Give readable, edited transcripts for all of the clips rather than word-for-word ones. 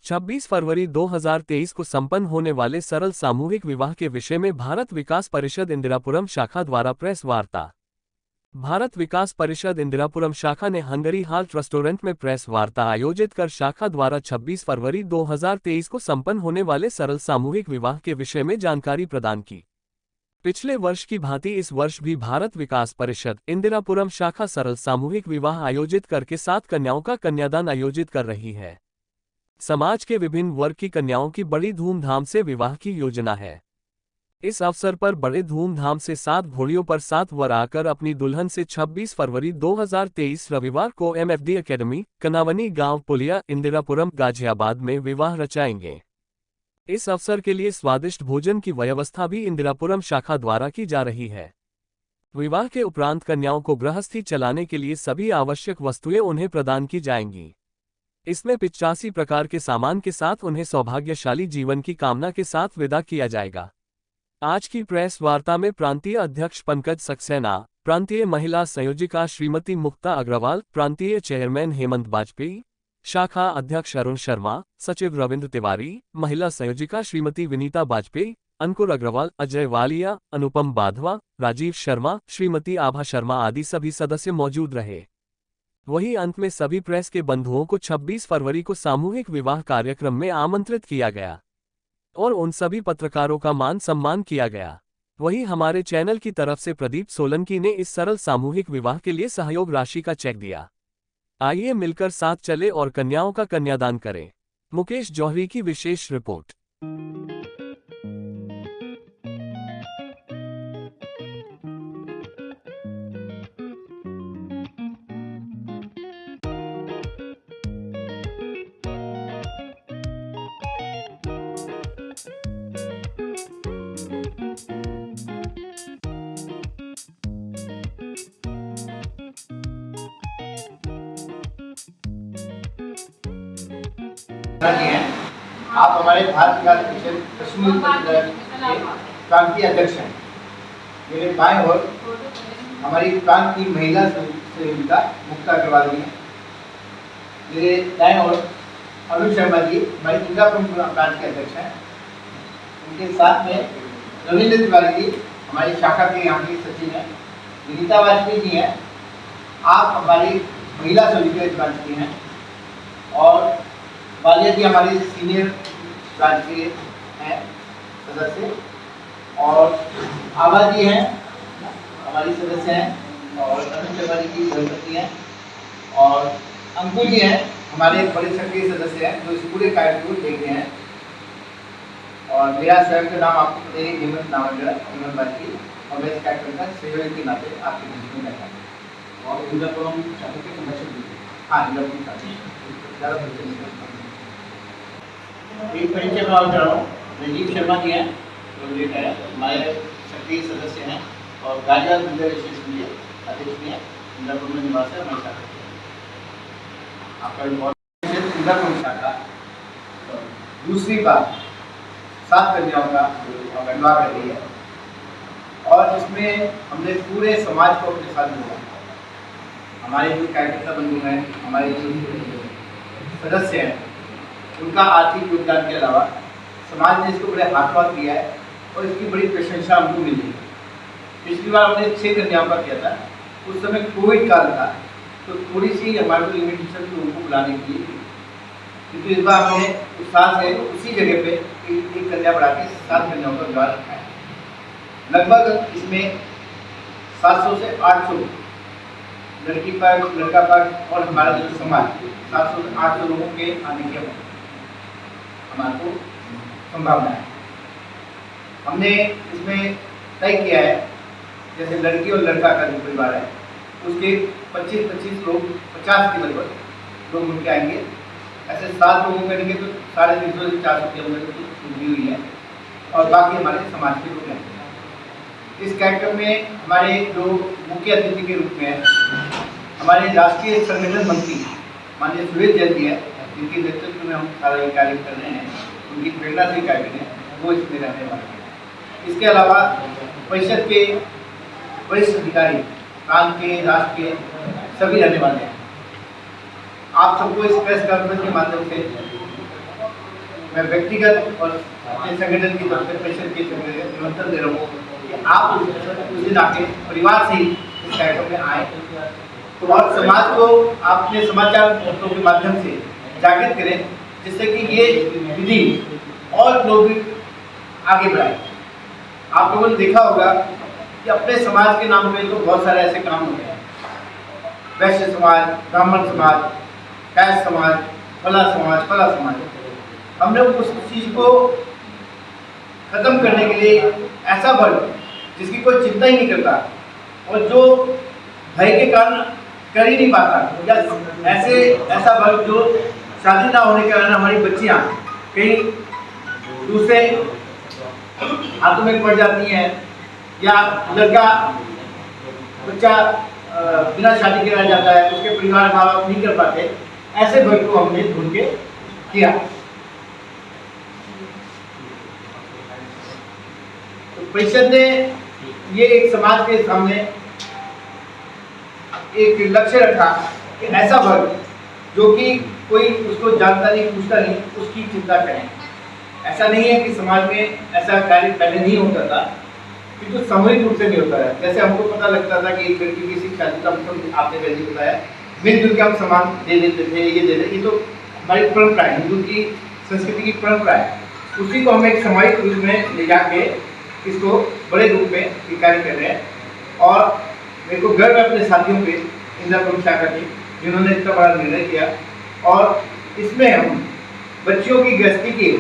26 फरवरी 2023 को संपन्न होने वाले सरल सामूहिक विवाह के विषय में भारत विकास परिषद इंदिरापुरम शाखा द्वारा प्रेस वार्ता। भारत विकास परिषद इंदिरापुरम शाखा ने हंगरी हाल्ट रेस्टोरेंट में प्रेस वार्ता आयोजित कर शाखा द्वारा 26 फरवरी 2023 को संपन्न होने वाले सरल सामूहिक विवाह के विषय में जानकारी प्रदान की। पिछले वर्ष की भांति इस वर्ष भी भारत विकास परिषद इंदिरापुरम शाखा सरल सामूहिक विवाह आयोजित करके 7 कन्याओं का कन्यादान आयोजित कर रही है। समाज के विभिन्न वर्ग की कन्याओं की बड़ी धूमधाम से विवाह की योजना है। इस अवसर पर बड़े धूमधाम से 7 घोड़ियों पर 7 वर आकर अपनी दुल्हन से 26 फरवरी 2023 रविवार को MFD एकेडमी, कनावनी गांव पुलिया, इंदिरापुरम, गाजियाबाद में विवाह रचाएंगे। इस अवसर के लिए स्वादिष्ट भोजन की व्यवस्था भी इंदिरापुरम शाखा द्वारा की जा रही है। विवाह के उपरांत कन्याओं को गृहस्थी चलाने के लिए सभी आवश्यक वस्तुएं उन्हें प्रदान की जाएंगी। इसमें 85 प्रकार के सामान के साथ उन्हें सौभाग्यशाली जीवन की कामना के साथ विदा किया जाएगा। आज की प्रेस वार्ता में प्रांतीय अध्यक्ष पंकज सक्सेना, प्रांतीय महिला संयोजिका श्रीमती मुक्ता अग्रवाल, प्रांतीय चेयरमैन हेमंत बाजपेयी, शाखा अध्यक्ष अरुण शर्मा, सचिव रविंद्र तिवारी, महिला संयोजिका श्रीमती विनीता बाजपेयी, अंकुर अग्रवाल, अजय वालिया, अनुपम बाधवा, राजीव शर्मा, श्रीमती आभा शर्मा आदि सभी सदस्य मौजूद रहे। वहीं अंत में सभी प्रेस के बंधुओं को 26 फरवरी को सामूहिक विवाह कार्यक्रम में आमंत्रित किया गया और उन सभी पत्रकारों का मान सम्मान किया गया। वहीं हमारे चैनल की तरफ से प्रदीप सोलंकी ने इस सरल सामूहिक विवाह के लिए सहयोग राशि का चेक दिया। आइए मिलकर साथ चले और कन्याओं का कन्यादान करें। मुकेश जौहरी की विशेष रिपोर्ट। हैं आप हमारे भारत विकास परिषद पश्चिमी उत्तर प्रदेश के प्रांतीय अध्यक्ष हैं। मेरे बाएं ओर हमारी प्रांत की महिला संयोजिका मुक्ता अग्रवाल जी हैं। मेरे दाएं ओर अरुण शर्मा जी हमारी इंदिरापुरम प्रांत के अध्यक्ष हैं। उनके साथ में रविंद्र तिवारी जी हमारी शाखा के यहाँ की सचिव हैं। विनीता वाजपेयी जी हैं, आप हमारी महिला संयोजिका इस ब्रांच की हैं। और वालिया जी हमारे सीनियर ब्रांच के हैं सदस्य। और आभा जी हैं हमारी सदस्य हैं। और अरुण शर्मा जी की धर्मपत्नी हैं। और अंकुर जी हैं हमारे बड़े सक्रिय सदस्य हैं जो इस पूरे कार्यक्रम को देख रहे हैं। और मेरा स्वयं का नाम आपको पता है, हेमंत बाजपेयी, और मैं इस कार्यक्रम का सहयोगी के नाते आपके बीच में बैठा हूँ। और इंदिरापुरम शाखा के संरक्षक भी हैं। हाँ, इंदिरापुरम शाखा एक परिचय भाव कर रहा हूँ। राजीव शर्मा जी हैं जो हमारे सक्रिय सदस्य हैं और गाजियाबाद मंदिर स्टेशन के अध्यक्ष भी हैं। इंदिरापुरम निवास है हमारी शाखा आपका इंदिरापुरम शाखा दूसरी बार 7 कन्याओं का विवाह कर रही है। और इसमें हमने पूरे समाज को अपने साथ जोड़ा। हमारे जो कार्यकर्ता बंधु हैं, हमारे जो सदस्य हैं, उनका आर्थिक योगदान के अलावा समाज ने इसको बड़े हाथ दिया है और इसकी बड़ी प्रशंसा हमको मिली है। पिछली बार हमने 6 कन्याओं का किया था, उस समय कोविड काल था तो थोड़ी सी हमारे को लिमिटेशन थी उनको बुलाने के लिए, क्योंकि इस बार हमने उत्साह से उसी जगह पे एक कन्या बढ़ा के 7 कन्याओं का विवाह रखा है। लगभग इसमें 700 से 800 लड़की पर, लड़का पर और हमारा जो समाज 700 से 800 लोगों के आने के हमारे को संभावना है। हमने इसमें तय किया है जैसे लड़की और लड़का का जो परिवार है उसके 25-25 लोग, 50 के लगभग लोग उनके आएंगे। ऐसे 7 लोगों करेंगे तो 350 से 400 किलोमीटर की दूरी हुई है और बाकी हमारे समाज के लोग हैं। इस कार्यक्रम में हमारे जो मुख्य अतिथि के रूप में हमारे राष्ट्रीय संगठन मंत्री माननीय सुरेश जैन जी है, जिनके नेतृत्व में हम सारा ये कार्य कर रहे हैं, उनकी प्रेरणा से कार्य हैं, वो इसमें रहने वाले हैं। इसके अलावा परिषद के वरिष्ठ अधिकारी प्रांत के, राष्ट्र के सभी रहने वाले हैं। आप सबको इस प्रेस कॉन्फ्रेंस के माध्यम से मैं व्यक्तिगत और अपने संगठन की तरफ से परिषद की तरफ से निमंत्रण दे रहा हूँ कि आप उस दिन आके परिवार से ही इस कार्यक्रम में आए तो और समाज को आपने समाचार पत्रों के माध्यम से जागृत करें, जिससे कि ये विधि और लोग भी आगे बढ़ाए। आप लोगों ने देखा होगा कि अपने समाज के नाम पे तो बहुत सारे ऐसे काम होते हैं, वैश्य समाज, ब्राह्मण समाज, कैश समाज, फला समाज। हमने उस चीज को खत्म करने के लिए ऐसा वर्ग जिसकी कोई चिंता ही नहीं करता और जो भय के कारण कर ही नहीं पाता, या ऐसा वर्ग जो शादी ना होने के कारण हमारी बच्चियां कहीं दूसरे हाथों में पड़ जाती हैं, या लड़का बच्चा बिना शादी के रह जाता है, उसके परिवार माँ बाप नहीं कर पाते, ऐसे वर्ग को हमने ढूंढ के किया। तो परिषद ने ये एक समाज के सामने एक लक्ष्य रखा कि ऐसा वर्ग जो कि कोई उसको जानता नहीं, पूछता नहीं, उसकी चिंता करें। ऐसा नहीं है कि समाज में ऐसा कार्य पहले नहीं होता था, किंतु सामूहिक रूप से नहीं होता है। जैसे हमको पता लगता था कि एक लड़की किसी शादी का मतलब आपने पहले बताया, मिलजुल के हम सामान दे देते थे, ये तो हमारी परंपरा है, हिंदू की संस्कृति की परंपरा है। उसी को हम एक सामूहिक रूप में ले जाके इसको बड़े रूप में ये कार्य कर रहे हैं। और मेरे को गर्व है अपने साथियों पे, इंदिरापुरम शाखा के, जिन्होंने इतना बड़ा निर्णय किया। और इसमें हम बच्चियों की गृहस्थी के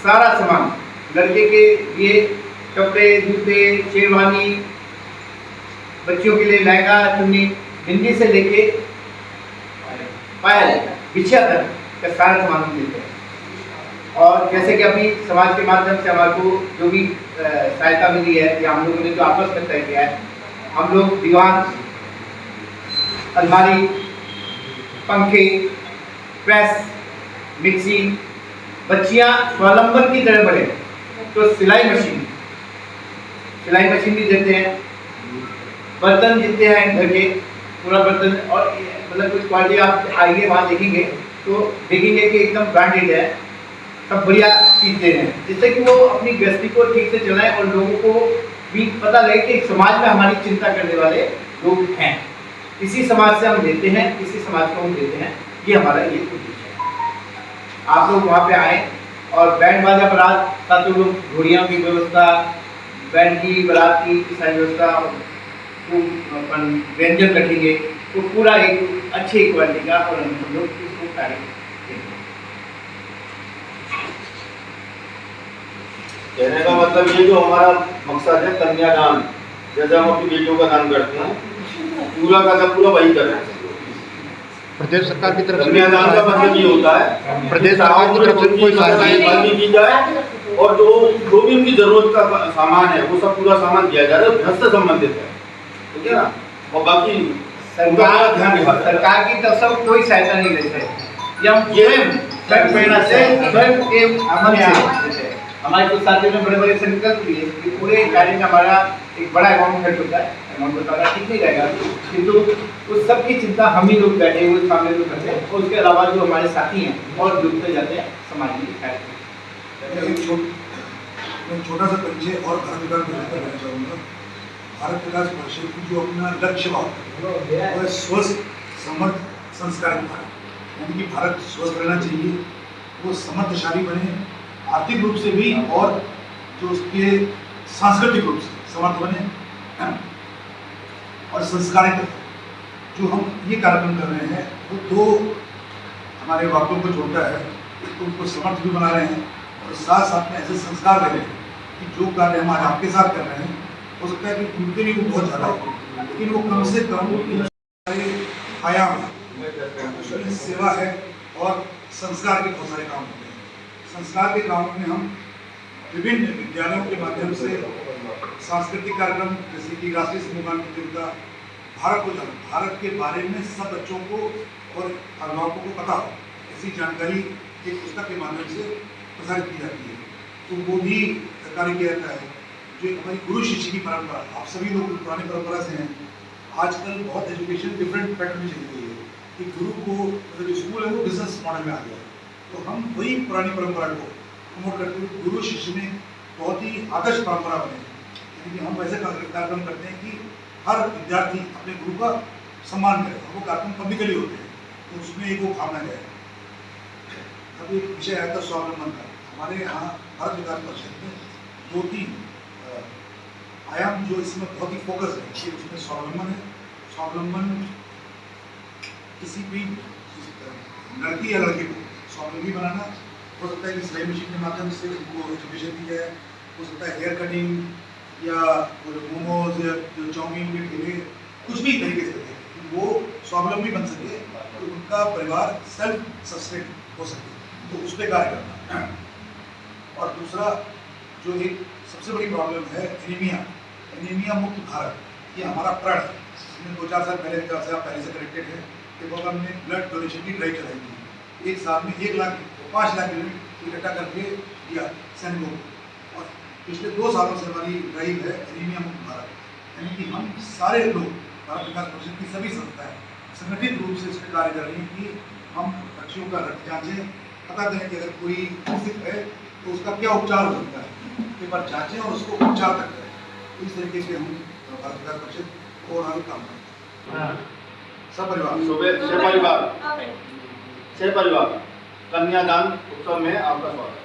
सारा सामान, लड़के के लिए कपड़े, जूते, शेरवानी, बच्चियों के लिए लहंगा, चुन्नी, बिंदी से लेके पायल, बिछिया तक का सारा सामान देते हैं। और जैसे कि अभी समाज के माध्यम से हमारे को जो भी सहायता मिली है, या हम लोगों ने जो आपस में तय किया है, हम लोग दीवान, अलमारी, पंखे, प्रेस, मिक्सी, बच्चियां स्वावलंबन की तरह बढ़े तो सिलाई मशीन भी देते हैं। बर्तन जितने हैं घर के, पूरा बर्तन, और मतलब कुछ क्वालिटी आप आइए वहाँ देखेंगे तो देखेंगे कि एकदम ब्रांडेड है, सब बढ़िया चीज़ दे रहे हैं, जिससे कि वो अपनी गृहस्थी को ठीक से चलाएं और लोगों को भी पता लगे कि समाज में हमारी चिंता करने वाले लोग हैं। इसी समाज से हम लेते हैं, इसी समाज को हम देते हैं, ये हमारा ये उद्देश्य है। आप लोग वहाँ पे आए और बैंड बाजा बारात, साथ लोग घोड़ियों की व्यवस्था, बैंड की बारात की सारी व्यवस्था, अपन व्यंजन रखेंगे, तो पूरा एक अच्छी क्वालिटी का और हम लोग इसको कार्य करेंगे। कहने का मतलब ये जो हमारा मकसद है कन्यादान, जैसे हम अपनी बेटियों का दान करते हैं, पूरा का पूरा वही कर रहे हैं। प्रदेश सरकार की तरफ से कन्यादान का मतलब ये होता है प्रदेश सरकार की तरफ से कोई सहायता की जाए, और जो भी उनकी जरूरत का सामान है वो सब पूरा सामान दिया जा रहा है, घर से संबंधित है, ठीक है ना। और बाकी सरकार की तरफ से कोई सहायता नहीं लेते, ये हम स्वयं प्रेरणा से, स्वयं के मन से। हमारे कुछ साथियों ने बड़े बड़े संकल्प लिए कि पूरे कार्य में हमारा एक बड़ा अमाउंट खर्च होता है, अमाउंट बताना ठीक नहीं रहेगा, किंतु उस सब की चिंता हम ही लोग बैठे हुए सामने लोग करते हैं, और उसके अलावा जो हमारे साथी हैं और जुड़ते जाते हैं समाज में कार्य। मैं छोटा सा परिचय और भारत विकास परिषद का कहना चाहूँगा। भारत विकास परिषद की जो अपना लक्ष्य वह स्वस्थ, समर्थ, संस्कारी भारत, यानी कि भारत स्वस्थ रहना चाहिए, वो समर्थशाली बने आर्थिक रूप से भी, और जो उसके सांस्कृतिक रूप से समर्थ बने, और संस्कारित। जो हम ये कार्यक्रम कर रहे हैं वो दो हमारे वाक्यों को जोड़ता है, एक तो उनको समर्थ भी बना रहे हैं और साथ साथ में ऐसे संस्कार दे रहे हैं कि जो कार्य हम आज आपके साथ कर रहे हैं हो सकता है कि उनके लिए वो बहुत ज़्यादा हो, लेकिन वो कम से कम आयाम है, सेवा है और संस्कार के बहुत सारे काम होते हैं। संस्कार के काम में हम विभिन्न विद्यालयों के माध्यम से सांस्कृतिक कार्यक्रम, जैसे कि राष्ट्रीय समूह गान प्रतियोगिता, भारत के बारे में सब बच्चों को और अभिभावकों को पता हो, ऐसी जानकारी एक पुस्तक के माध्यम से प्रसारित की जाती है। तो वो भी कार्य किया जाता है। जो हमारी गुरु शिष्य की परंपरा, आप सभी लोग पुरानी परंपरा से हैं। आजकल बहुत एजुकेशन डिफरेंट पैटर्न में चली गई है कि गुरु को मतलब स्कूल है वो बिजनेस मॉडल में आ गया है। तो हम वही पुरानी परंपरा को प्रमोट करते हुए गुरु शिष्य में बहुत ही आदर्श परंपरा बने, यानी कि हम वैसे कार्यक्रम करते हैं कि हर विद्यार्थी अपने गुरु का सम्मान करे। वो कार्यक्रम पब्लिकली होते हैं, तो उसमें एक वो भावना है। अब एक विषय आया था स्वावलंबन का। हमारे यहाँ भारत विकास परिषद में 2-3 आयाम जो इसमें बहुत ही फोकस है कि उसमें स्वावलंबन है। स्वावलंबन किसी भी लड़की या लड़के को स्वावलंबी बनाना, हो सकता है कि सिलाई मशीन के माध्यम से उनको एजुकेशन दी जाए, हो सकता है हेयर कटिंग या मोमोज या चाउमीन के ठेले, कुछ भी तरीके से कि वो स्वावलंबी बन सके, तो उनका परिवार सेल्फ सस्टेन हो सके, तो उस पर कार्य करना। और दूसरा जो एक सबसे बड़ी प्रॉब्लम है एनीमिया मुक्त भारत, ये हमारा प्रण है। इसमें 2-4 साल पहले से कनेक्टेड है कि वो हमने ब्लड डोनेशन की ड्राइव चलाई थी। एक साल में 1 लाख 5 लाख यूनिट इकट्ठा करके दिया सैनिकों को। और पिछले 2 सालों से हमारी ड्राइव है एनीमिया मुक्त भारत, यानी कि हम सारे लोग, भारत विकास परिषद की सभी संस्थाएं संगठित रूप से इस पर कार्य कर रही हैं कि हम बच्चियों का रक्त जांचें, पता करें कि अगर कोई स्थित है तो उसका क्या उपचार हो सकता है, एक बार जांचें और उसको उपचार तक करें। इस तरीके से हम भारत विकास परिषद ओवरऑल काम करते हैं। सपरिवार कन्यादान उत्सव में आपका स्वागत।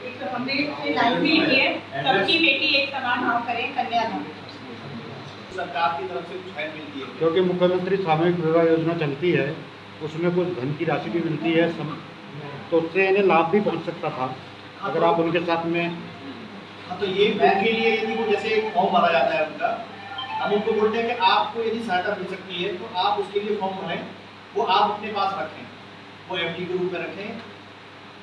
एक तो हमने लाइन भी ली है, सबकी बेटी एक समान भाव करें, कन्यादान। सरकार की तरफ से कुछ हेल्प मिलती है? क्योंकि मुख्यमंत्री सामूहिक विवाह योजना चलती है, उसमें कुछ धन की राशि भी मिलती है, तो उससे इन्हें लाभ भी पहुंच सकता था अगर आप उनके साथ में। हाँ, तो ये बैंक के लिए यदि वो जैसे एक फॉर्म भरा जाता है उनका, हम उनको बोलते हैं कि आपको यदि सहायता मिल सकती है तो आप उसके लिए फॉर्म भरें, वो आप अपने पास रखें, वो एफडी के रूप में रखें।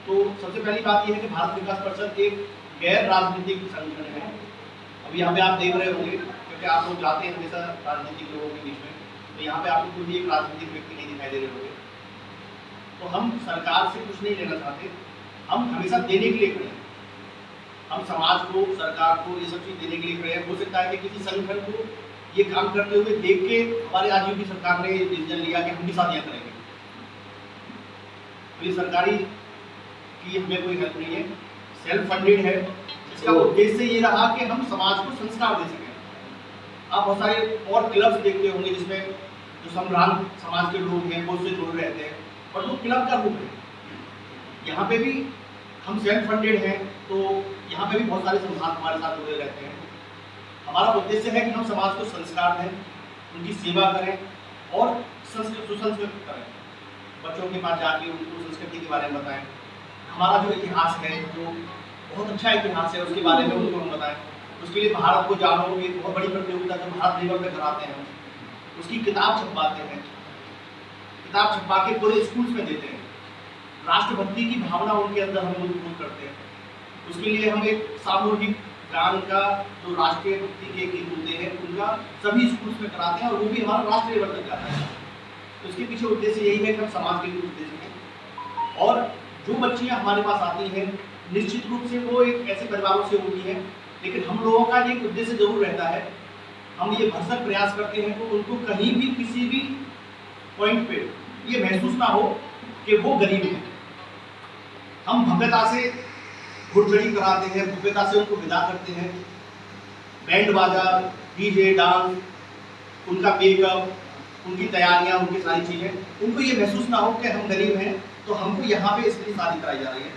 तो सबसे पहली बात यह है कि भारत विकास परिषद एक गैर राजनीतिक संगठन है। अभी यहाँ पे आप देख रहे होंगे, क्योंकि आप लोग जाते हैं हमेशा राजनीतिक लोगों के बीच में, तो यहाँ पे आपको कोई भी एक राजनीतिक व्यक्ति नहीं दिखाई दे रहे होंगे। तो हम सरकार से कुछ नहीं लेना चाहते, हम हमेशा देने के लिए खड़े हैं। हम समाज को, सरकार को ये सब चीज़ देने के लिए खड़े हैं। हो सकता है कि किसी संगठन को ये काम करते हुए देख के हमारे राज्यों की सरकार ने डिसीजन लिया कि हम भी शादियाँ करेंगे, तो ये सरकारी की हमें कोई हेल्प नहीं है, सेल्फ फंडेड है। इसका उद्देश्य ये रहा कि हम समाज को संस्कार दे सकें। आप बहुत सारे और क्लब्स देखते होंगे जिसमें जो सम्रांत समाज के लोग हैं वो उससे जुड़े रहते हैं, और वो क्लब का रूप है। यहाँ पे भी हम सेल्फ फंडेड हैं, तो यहाँ पे भी बहुत सारे सम्रांत हमारे साथ जुड़े रहते हैं। हमारा उद्देश्य है कि हम समाज को संस्कार दें, उनकी सेवा करें और सुसंस्कृत करें। बच्चों के पास जाके उनको संस्कृति के बारे में बताएं। हमारा जो इतिहास है, जो बहुत अच्छा इतिहास है, उसके बारे में उनको हम बताएं। उसके लिए भारत को जानो, एक बहुत बड़ी प्रतियोगिता जो भारत लेवल पे कराते हैं, उसकी किताब छपवाते हैं। किताब छपवा के पूरे स्कूल्स में देते हैं। राष्ट्रभक्ति की भावना उनके अंदर हम मजबूत करते हैं। उसके लिए हम एक सामूहिक गान का जो राष्ट्रीय भक्ति के गीत होते हैं उनका सभी स्कूल्स में कराते हैं, और वो भी हमारा राष्ट्रीय लेवल तक जाता है। तो इसके पीछे उद्देश्य यही है कि हम समाज के लिए उद्देश्य हैं। और जो बच्चियाँ हमारे पास आती हैं, निश्चित रूप से वो एक ऐसे परिवारों से होती हैं, लेकिन हम लोगों का एक उद्देश्य जरूर रहता है। हम ये भरसक प्रयास करते हैं कि उनको कहीं भी किसी भी पॉइंट पे ये महसूस ना हो कि वो गरीब है। हम भव्यता से घुड़चढ़ी कराते हैं, भव्यता से उनको विदा करते हैं। बैंड बाजा, डीजे, डांस, उनका मेकअप, उनकी तैयारियां, उनकी सारी चीज़ें, उनको ये महसूस ना हो कि हम गरीब हैं तो हमको यहाँ पे इसलिए शादी कराई जा रही है।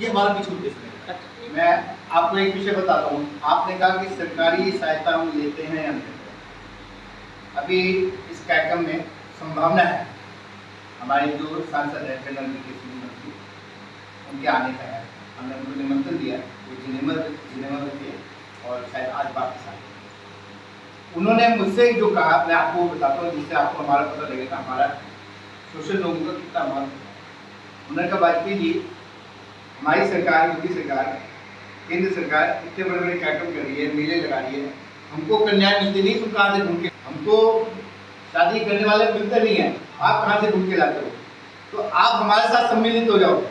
ये हमारा पीछे उद्देश्य है। मैं आपको एक विषय बताता हूँ। आपने कहा कि सरकारी सहायता हम लेते हैं या नहीं। अभी इस कार्यक्रम में संभावना है हमारे जो सांसद है जनरल के मंत्री, उनके आने का है। हमने उनको निमंत्रण दिया, वो जिनेवा में थे और शायद आज वापस आए। उन्होंने मुझसे जो कहा, मैं आपको बताता हूँ जिससे आपको हमारा पता लगेगा हमारा सोशल लोगों का कितना महत्व। उन्होंने कहा, वाजपेयी जी, हमारी सरकार, मोदी सरकार, केंद्र सरकार इतने बड़े बड़े कार्यक्रम कर रही है, मेले लगा रही है, हमको कन्याएं मिलती नहीं, तुम कहाँ से ढूंढ के, हमको शादी करने वाले मिलते नहीं है, आप कहाँ से ढूंढ के लाते हो? तो आप हमारे साथ सम्मिलित हो जाओ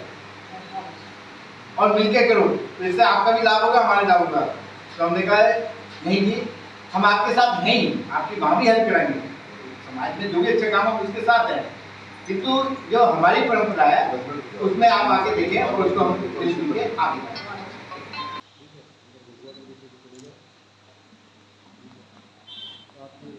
और मिलके करो, तो इससे आपका भी लाभ होगा, हमारा लाभ होगा। तो हमने कहा नहीं जी, हम आपके साथ हैं ही, आपकी वहाँ भी हेल्प कराएंगे। समाज में जो भी अच्छे काम हम उसके साथ हैं, किंतु जो हमारी परंपरा है उसमें आप आके देखें और उसको हम सुन के आगे बढ़ें। आपकी